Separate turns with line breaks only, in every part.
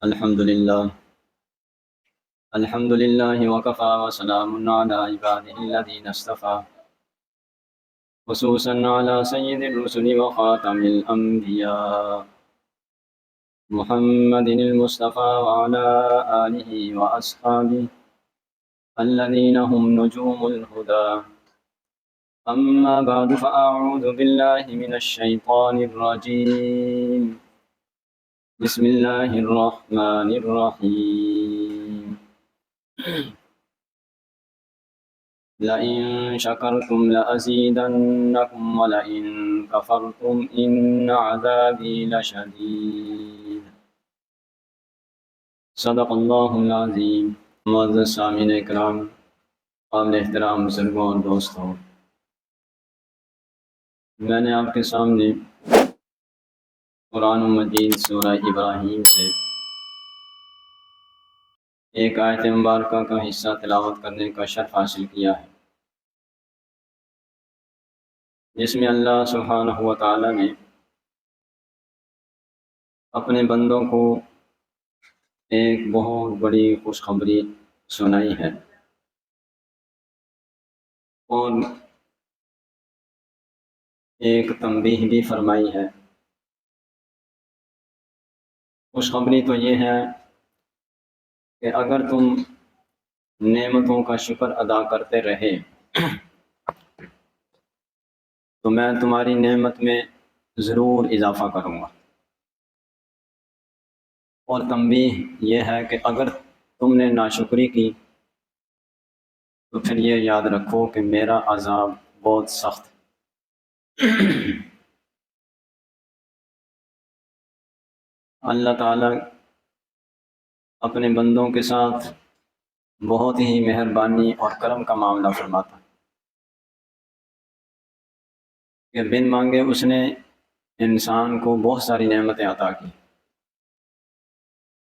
الحمد للہ وکفا وسلام علی عباده الذین اصطفى خصوصا علی سید الرسل وخاتم الانبیاء محمد المصطفى وعلى آلہ واصحابہ الذین هم نجوم الہدى اما بعد فاعوذ باللہ من الشیطان الرجیم بسم اللہ الرحمن الرحیم لئن شکرتم لأزیدنکم ولئن کفرتم ان عذابی لشدید صدق اللہ العظیم۔ معزز سامعین اکرام، قابل احترام بزرگوں اور دوستوں، میں نے آپ کے سامنے قرآن مجید سورہ ابراہیم سے ایک آیت مبارکہ کا حصہ تلاوت کرنے کا شرف حاصل کیا ہے، جس میں اللہ سبحانہ و تعالی نے اپنے بندوں کو ایک بہت بڑی خوشخبری سنائی ہے اور ایک تنبیہ بھی فرمائی ہے۔ خوشخبری تو یہ ہے کہ اگر تم نعمتوں کا شکر ادا کرتے رہے تو میں تمہاری نعمت میں ضرور اضافہ کروں گا، اور تنبیہ یہ ہے کہ اگر تم نے ناشکری کی تو پھر یہ یاد رکھو کہ میرا عذاب بہت سخت ہے۔ اللہ تعالیٰ اپنے بندوں کے ساتھ بہت ہی مہربانی اور کرم کا معاملہ فرماتا ہے کہ بن مانگے اس نے انسان کو بہت ساری نعمتیں عطا کی،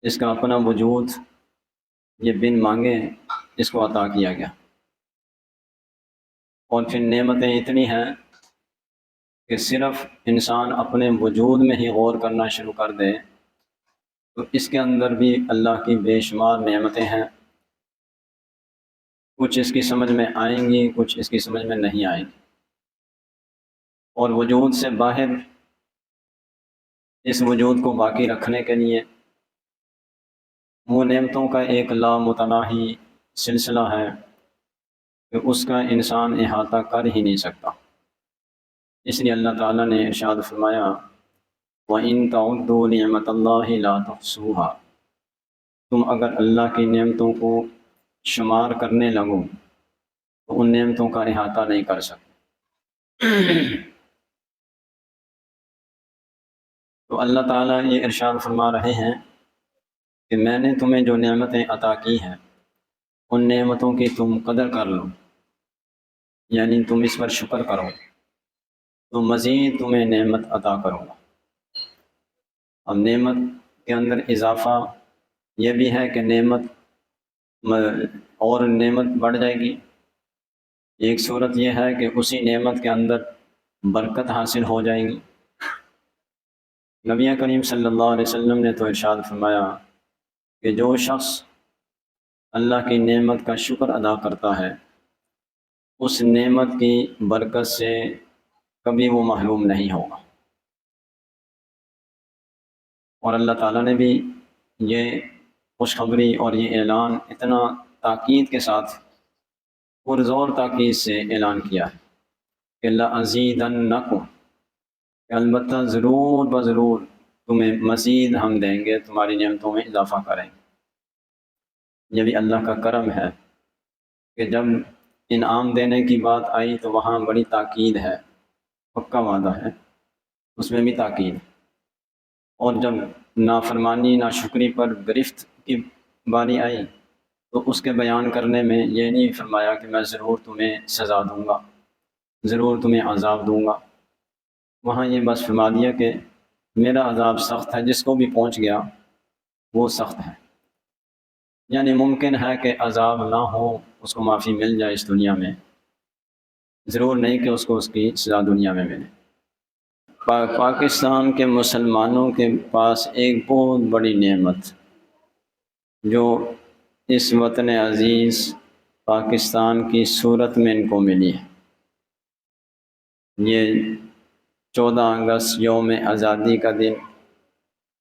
اس کا اپنا وجود یہ بن مانگے اس کو عطا کیا گیا، اور پھر نعمتیں اتنی ہیں کہ صرف انسان اپنے وجود میں ہی غور کرنا شروع کر دے تو اس کے اندر بھی اللہ کی بے شمار نعمتیں ہیں۔ کچھ اس کی سمجھ میں آئیں گی، کچھ اس کی سمجھ میں نہیں آئیں گی، اور وجود سے باہر اس وجود کو باقی رکھنے کے لیے وہ نعمتوں کا ایک لامتناہی سلسلہ ہے کہ اس کا انسان احاطہ کر ہی نہیں سکتا۔ اس لیے اللہ تعالیٰ نے ارشاد فرمایا وَإِن تَعُدُّوا نِعْمَتَ اللَّهِ لَا تُحْصُوهَا، تم اگر اللہ کی نعمتوں کو شمار کرنے لگو تو ان نعمتوں کا احاطہ نہیں کر سکتے۔ تو اللہ تعالیٰ یہ ارشاد فرما رہے ہیں کہ میں نے تمہیں جو نعمتیں عطا کی ہیں ان نعمتوں کی تم قدر کر لو، یعنی تم اس پر شکر کرو تو مزید تمہیں نعمت عطا کروں گا۔ اب نعمت کے اندر اضافہ یہ بھی ہے کہ نعمت اور نعمت بڑھ جائے گی۔ ایک صورت یہ ہے کہ اسی نعمت کے اندر برکت حاصل ہو جائے گی۔ نبی کریم صلی اللہ علیہ وسلم نے تو ارشاد فرمایا کہ جو شخص اللہ کی نعمت کا شکر ادا کرتا ہے اس نعمت کی برکت سے کبھی وہ محروم نہیں ہوگا، اور اللہ تعالیٰ نے بھی یہ خوشخبری اور یہ اعلان اتنا تاکید کے ساتھ پرزور تاکید سے اعلان کیا ہے کہ لَأَزِيدَنَّكُمْ، کہ البتہ ضرور بضرور تمہیں مزید ہم دیں گے، تمہاری نعمتوں میں اضافہ کریں گے۔ یہ بھی اللہ کا کرم ہے کہ جب انعام دینے کی بات آئی تو وہاں بڑی تاکید ہے، پکا وعدہ ہے، اس میں بھی تاکید ہے، اور جب نافرمانی ناشکری پر گرفت کی باری آئی تو اس کے بیان کرنے میں یہ نہیں فرمایا کہ میں ضرور تمہیں سزا دوں گا، ضرور تمہیں عذاب دوں گا۔ وہاں یہ بس فرما دیا کہ میرا عذاب سخت ہے، جس کو بھی پہنچ گیا وہ سخت ہے، یعنی ممکن ہے کہ عذاب نہ ہو، اس کو معافی مل جائے اس دنیا میں، ضرور نہیں کہ اس کو اس کی سزا دنیا میں ملے۔ پاکستان کے مسلمانوں کے پاس ایک بہت بڑی نعمت جو اس وطن عزیز پاکستان کی صورت میں ان کو ملی ہے۔ یہ 14 اگست یوم آزادی کا دن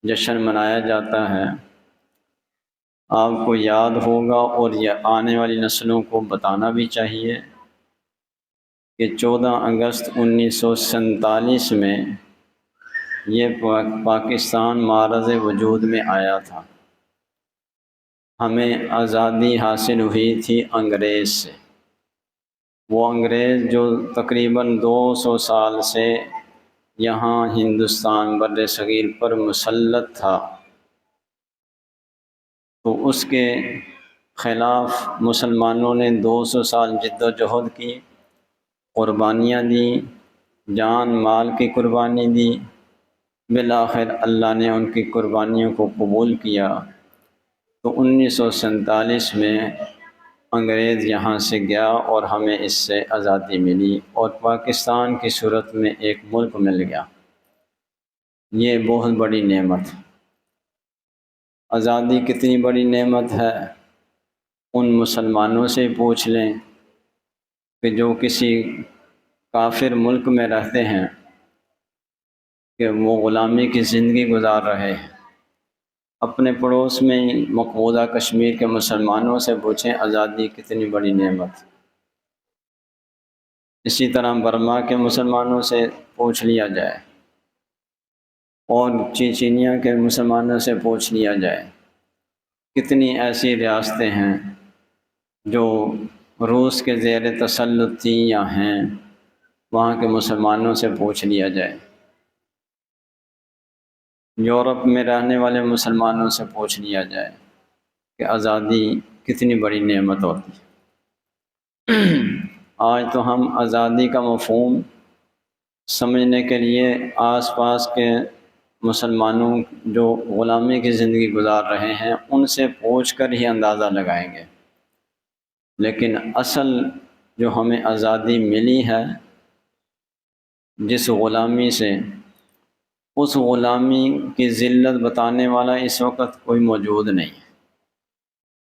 جشن منایا جاتا ہے۔ آپ کو یاد ہوگا اور یہ آنے والی نسلوں کو بتانا بھی چاہیے کہ 14 اگست 1947 میں یہ پاکستان معرض وجود میں آیا تھا۔ ہمیں آزادی حاصل ہوئی تھی انگریز سے۔ وہ انگریز جو تقریباً 200 سال سے یہاں ہندوستان بر صغیر پر مسلط تھا، تو اس کے خلاف مسلمانوں نے 200 سال جد و جہد کی، قربانیاں دیں، جان مال کی قربانی دی۔ بالآخر اللہ نے ان کی قربانیوں کو قبول کیا، تو 1947 میں انگریز یہاں سے گیا اور ہمیں اس سے آزادی ملی اور پاکستان کی صورت میں ایک ملک مل گیا۔ یہ بہت بڑی نعمت ہے۔ آزادی کتنی بڑی نعمت ہے، ان مسلمانوں سے پوچھ لیں کہ جو کسی کافر ملک میں رہتے ہیں کہ وہ غلامی کی زندگی گزار رہے ہیں۔ اپنے پڑوس میں ہی مقبوضہ کشمیر کے مسلمانوں سے پوچھیں آزادی کتنی بڑی نعمت۔ اسی طرح برما کے مسلمانوں سے پوچھ لیا جائے اور چیچینیا کے مسلمانوں سے پوچھ لیا جائے۔ کتنی ایسی ریاستیں ہیں جو روس کے زیر تسلط تھیں یا ہیں، وہاں کے مسلمانوں سے پوچھ لیا جائے۔ یورپ میں رہنے والے مسلمانوں سے پوچھ لیا جائے کہ آزادی کتنی بڑی نعمت ہوتی ہے۔ آج تو ہم آزادی کا مفہوم سمجھنے کے لیے آس پاس کے مسلمانوں جو غلامی کی زندگی گزار رہے ہیں ان سے پوچھ کر ہی اندازہ لگائیں گے، لیکن اصل جو ہمیں آزادی ملی ہے جس غلامی سے، اس غلامی کی ذلت بتانے والا اس وقت کوئی موجود نہیں ہے۔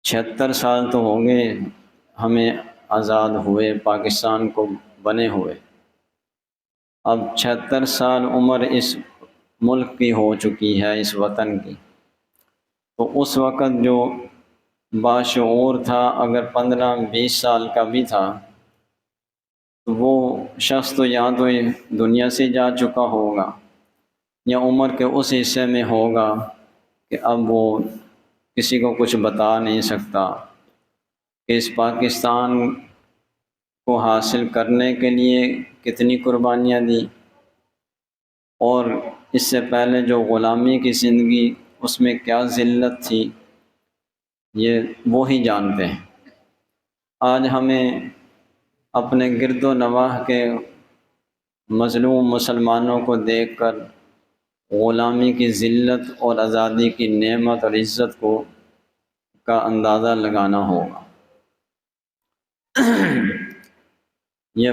76 سال تو ہو گئے ہمیں آزاد ہوئے، پاکستان کو بنے ہوئے۔ اب 76 سال عمر اس ملک کی ہو چکی ہے، اس وطن کی، تو اس وقت جو باشعور تھا، اگر 15-20 سال کا بھی تھا، تو وہ شخص تو یا تو دنیا سے جا چکا ہوگا یا عمر کے اس حصے میں ہوگا کہ اب وہ کسی کو کچھ بتا نہیں سکتا کہ اس پاکستان کو حاصل کرنے کے لیے کتنی قربانیاں دی، اور اس سے پہلے جو غلامی کی زندگی اس میں کیا ذلت تھی، یہ وہی جانتے ہیں۔ آج ہمیں اپنے گرد و نواح کے مظلوم مسلمانوں کو دیکھ کر غلامی کی ذلت اور آزادی کی نعمت اور عزت کا اندازہ لگانا ہوگا۔ یہ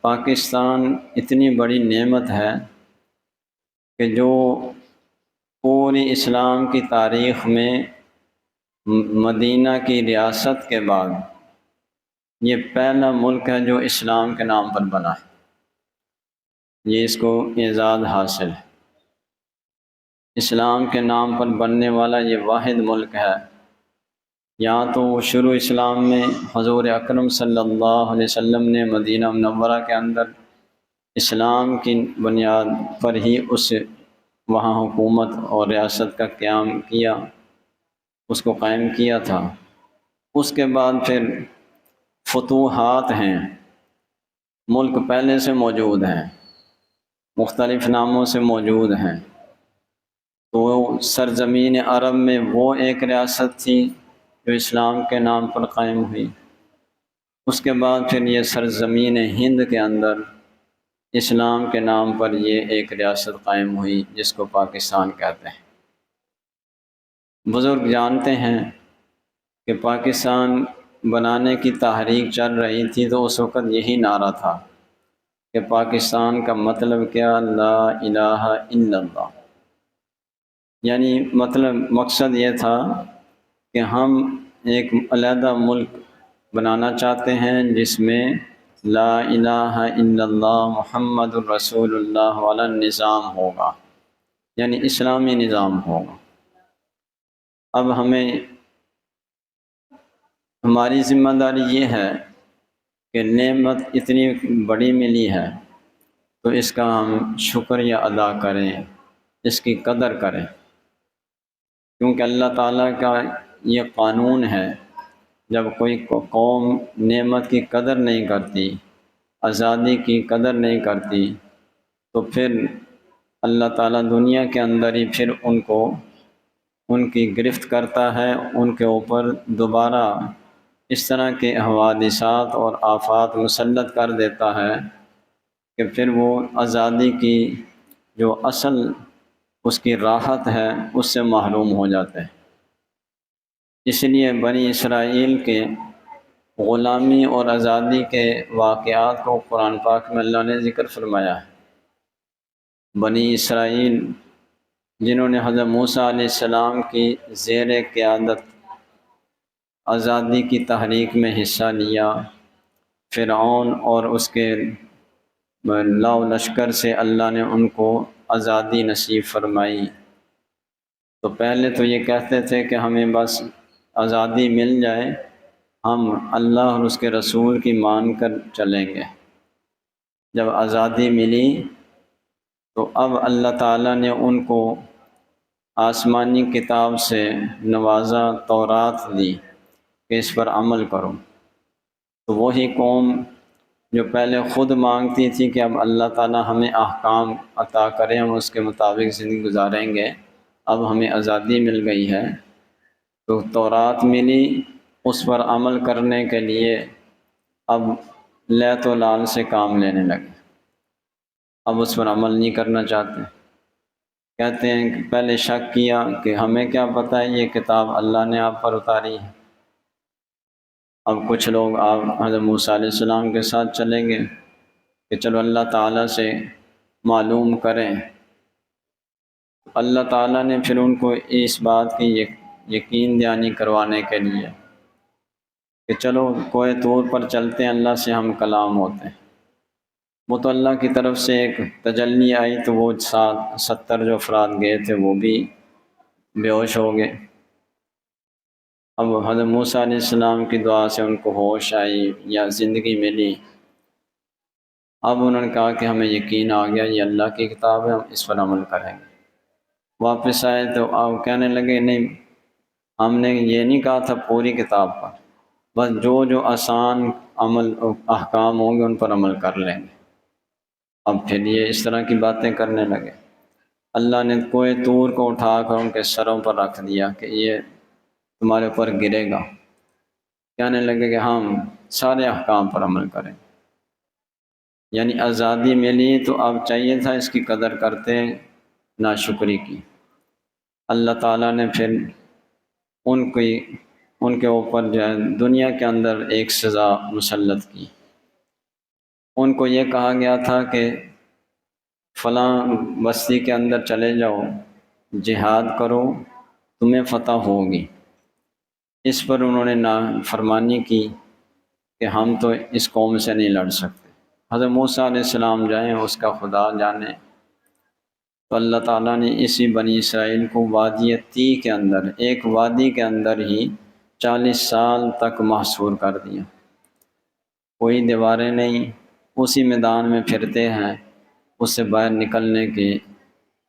پاکستان اتنی بڑی نعمت ہے کہ جو پوری اسلام کی تاریخ میں مدینہ کی ریاست کے بعد یہ پہلا ملک ہے جو اسلام کے نام پر بنا ہے۔ یہ اس کو اعزاز حاصل ہے۔ اسلام کے نام پر بننے والا یہ واحد ملک ہے۔ یہاں تو شروع اسلام میں حضور اکرم صلی اللہ علیہ وسلم نے مدینہ منورہ کے اندر اسلام کی بنیاد پر ہی وہاں حکومت اور ریاست کا قیام کیا، اس کو قائم کیا تھا۔ اس کے بعد پھر فتوحات ہیں، ملک پہلے سے موجود ہیں، مختلف ناموں سے موجود ہیں۔ تو سرزمین عرب میں وہ ایک ریاست تھی جو اسلام کے نام پر قائم ہوئی۔ اس کے بعد پھر یہ سرزمین ہند کے اندر اسلام کے نام پر یہ ایک ریاست قائم ہوئی جس کو پاکستان کہتے ہیں۔ بزرگ جانتے ہیں کہ پاکستان بنانے کی تحریک چل رہی تھی تو اس وقت یہی نعرہ تھا کہ پاکستان کا مطلب کیا، لا الہ الا اللہ، یعنی مقصد یہ تھا کہ ہم ایک علیحدہ ملک بنانا چاہتے ہیں جس میں لا الہ الا اللہ محمد الرسول اللہ والا نظام ہوگا، یعنی اسلامی نظام ہوگا۔ اب ہماری ذمہ داری یہ ہے کہ نعمت اتنی بڑی ملی ہے تو اس کا ہم شکریہ ادا کریں، اس کی قدر کریں، کیونکہ اللہ تعالیٰ کا یہ قانون ہے، جب کوئی قوم نعمت کی قدر نہیں کرتی، آزادی کی قدر نہیں کرتی، تو پھر اللہ تعالیٰ دنیا کے اندر ہی پھر ان کی گرفت کرتا ہے، ان کے اوپر دوبارہ اس طرح کے حوادثات اور آفات مسلط کر دیتا ہے کہ پھر وہ آزادی کی جو اصل اس کی راحت ہے اس سے محروم ہو جاتے ہیں۔ اس لیے بنی اسرائیل کے غلامی اور آزادی کے واقعات کو قرآن پاک میں اللہ نے ذکر فرمایا ہے۔ بنی اسرائیل جنہوں نے حضرت موسیٰ علیہ السلام کی زیر قیادت آزادی کی تحریک میں حصہ لیا، فرعون اور اس کے لاؤ لشکر سے اللہ نے ان کو آزادی نصیب فرمائی، تو پہلے تو یہ کہتے تھے کہ ہمیں بس آزادی مل جائے، ہم اللہ اور اس کے رسول کی مان کر چلیں گے۔ جب آزادی ملی تو اب اللہ تعالیٰ نے ان کو آسمانی کتاب سے نوازا، تورات دی کہ اس پر عمل کرو، تو وہی قوم جو پہلے خود مانگتی تھی کہ اب اللہ تعالیٰ ہمیں احکام عطا کریں، ہم اس کے مطابق زندگی گزاریں گے، اب ہمیں آزادی مل گئی ہے، تو تورات ملی، اس پر عمل کرنے کے لیے اب لیت و لال سے کام لینے لگے، اب اس پر عمل نہیں کرنا چاہتے۔ کہتے ہیں کہ پہلے شک کیا کہ ہمیں کیا پتہ ہے یہ کتاب اللہ نے آپ پر اتاری ہے۔ اب کچھ لوگ آپ حضرت موسیٰ علیہ السلام کے ساتھ چلیں گے کہ چلو اللہ تعالیٰ سے معلوم کریں۔ اللہ تعالیٰ نے پھر ان کو اس بات کی یقین دہانی کروانے کے لیے کہ چلو کوہ طور پر چلتے ہیں، اللہ سے ہم کلام ہوتے ہیں۔ وہ تو اللہ کی طرف سے ایک تجلی آئی تو وہ 70 جو افراد گئے تھے وہ بھی بے ہوش ہو گئے۔ اب حضرت موسیٰ علیہ السلام کی دعا سے ان کو ہوش آئی یا زندگی ملی، اب انہوں نے کہا کہ ہمیں یقین آ گیا یہ اللہ کی کتاب ہے، ہم اس پر عمل کریں گے۔ واپس آئے تو آپ کہنے لگے نہیں، ہم نے یہ نہیں کہا تھا پوری کتاب پر، بس جو آسان عمل احکام ہوں گے ان پر عمل کر لیں گے۔ اب پھر یہ اس طرح کی باتیں کرنے لگے۔ اللہ نے کوہ طور کو اٹھا کر ان کے سروں پر رکھ دیا کہ یہ تمہارے اوپر گرے گا، کہنے لگے کہ ہم سارے احکام پر عمل کریں۔ یعنی آزادی ملی تو اب چاہیے تھا اس کی قدر کرتے، ناشکری کی۔ اللہ تعالیٰ نے پھر ان کے اوپر جو ہے دنیا کے اندر ایک سزا مسلط کی۔ ان کو یہ کہا گیا تھا کہ فلاں بستی کے اندر چلے جاؤ، جہاد کرو، تمہیں فتح ہوگی۔ اس پر انہوں نے نافرمانی کی کہ ہم تو اس قوم سے نہیں لڑ سکتے۔ حضرت موسیٰ علیہ السلام جائیں، اس کا خدا جانے، تو اللہ تعالیٰ نے اسی بنی اسرائیل کو وادی طی کے اندر، ایک وادی کے اندر ہی 40 سال تک محصور کر دیا۔ کوئی دیواریں نہیں، اسی میدان میں پھرتے ہیں، اس سے باہر نکلنے کے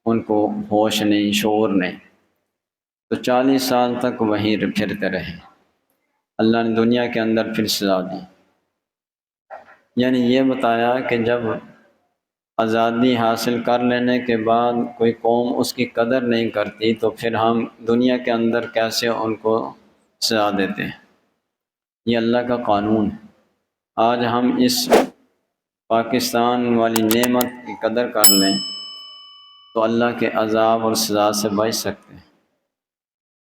ان کو ہوش نہیں، شعور نہیں، تو 40 سال تک وہیں پھرتے رہے۔ اللہ نے دنیا کے اندر پھر سزا دی، یعنی یہ بتایا کہ جب آزادی حاصل کر لینے کے بعد کوئی قوم اس کی قدر نہیں کرتی تو پھر ہم دنیا کے اندر کیسے ان کو سزا دیتے ہیں۔ یہ اللہ کا قانون ہے۔ آج ہم اس پاکستان والی نعمت کی قدر کر لیں تو اللہ کے عذاب اور سزا سے بچ سکتے ہیں۔